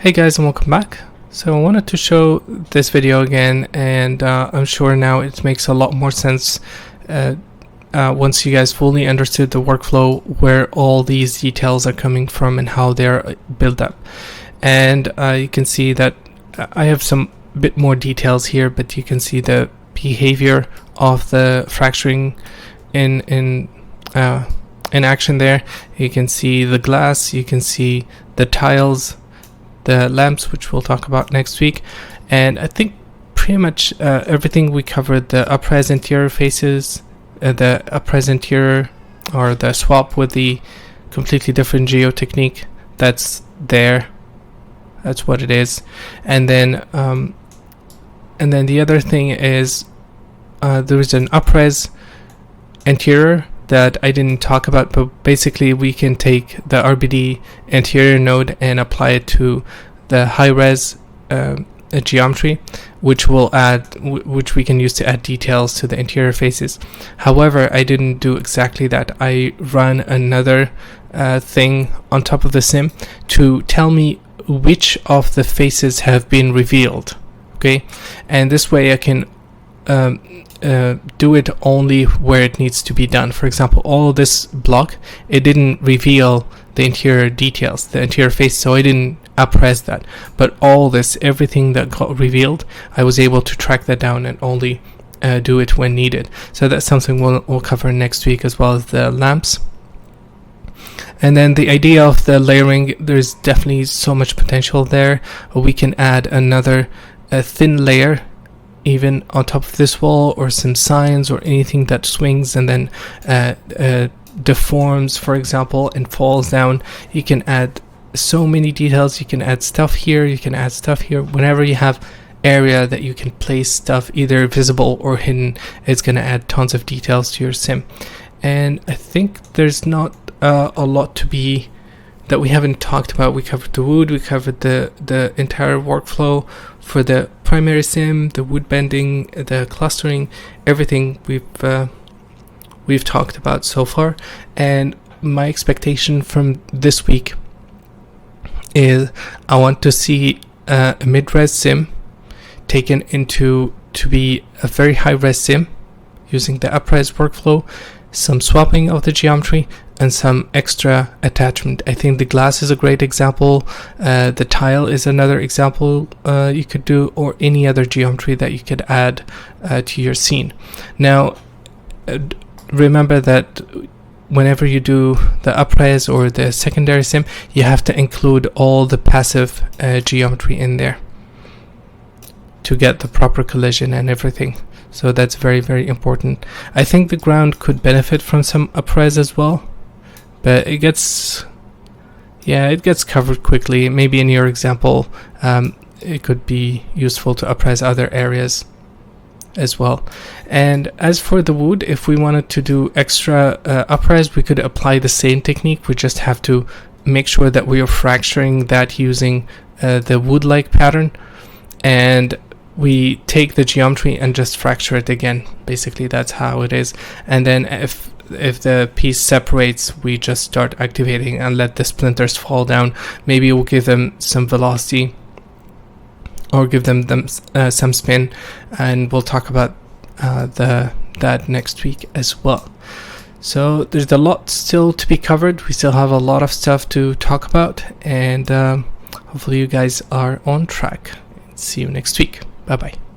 Hey guys, and welcome back. So I wanted to show this video again, and I'm sure now it makes a lot more sense once you guys fully understood the workflow, where all these details are coming from and how they're built up. And you can see that I have some bit more details here, but you can see the behavior of the fracturing in action there. You can see the glass, you can see the tiles, the lamps, which we'll talk about next week, and I think pretty much everything we covered. The upres interior faces, the upres interior, or the swap with the completely different geo technique that's there. That's what it is. And then the other thing is there is an upres interior that I didn't talk about, but basically we can take the RBD interior node and apply it to the high-res geometry, which we can use to add details to the interior faces. However, I didn't do exactly that. I run another thing on top of the sim to tell me which of the faces have been revealed. Okay, and this way I can do it only where it needs to be done. For example, all this block, it didn't reveal the interior details, the interior face, so I didn't upres that. But all this, everything that got revealed, I was able to track that down and only do it when needed. So that's something we'll cover next week, as well as the lamps. And then the idea of the layering, there's definitely so much potential there. We can add another thin layer even on top of this wall, or some signs, or anything that swings and then deforms, for example, and falls down. You can add so many details. You can add stuff here, you can add stuff here. Whenever you have area that you can place stuff, either visible or hidden, it's going to add tons of details to your sim. And I think there's not a lot to be that we haven't talked about. We covered the wood, we covered the entire workflow for the primary sim, the wood bending, the clustering, everything we've talked about so far. And my expectation from this week is I want to see a mid-res sim taken into to be a very high-res sim using the upres workflow, some swapping of the geometry, and some extra attachment. I think the glass is a great example. The tile is another example you could do, or any other geometry that you could add to your scene. Now, remember that whenever you do the upres or the secondary sim, you have to include all the passive geometry in there to get the proper collision and everything. So that's very, very important. I think the ground could benefit from some upres as well, but it gets covered quickly. Maybe in your example, it could be useful to upres other areas as well. And as for the wood, if we wanted to do extra upres, we could apply the same technique. We just have to make sure that we are fracturing that using the wood-like pattern, and we take the geometry and just fracture it again. Basically, that's how it is. And then if the piece separates, we just start activating and let the splinters fall down. Maybe we'll give them some velocity, or give them some spin, and we'll talk about that next week as well. So there's a lot still to be covered. We still have a lot of stuff to talk about, and hopefully you guys are on track. See you next week. Bye bye.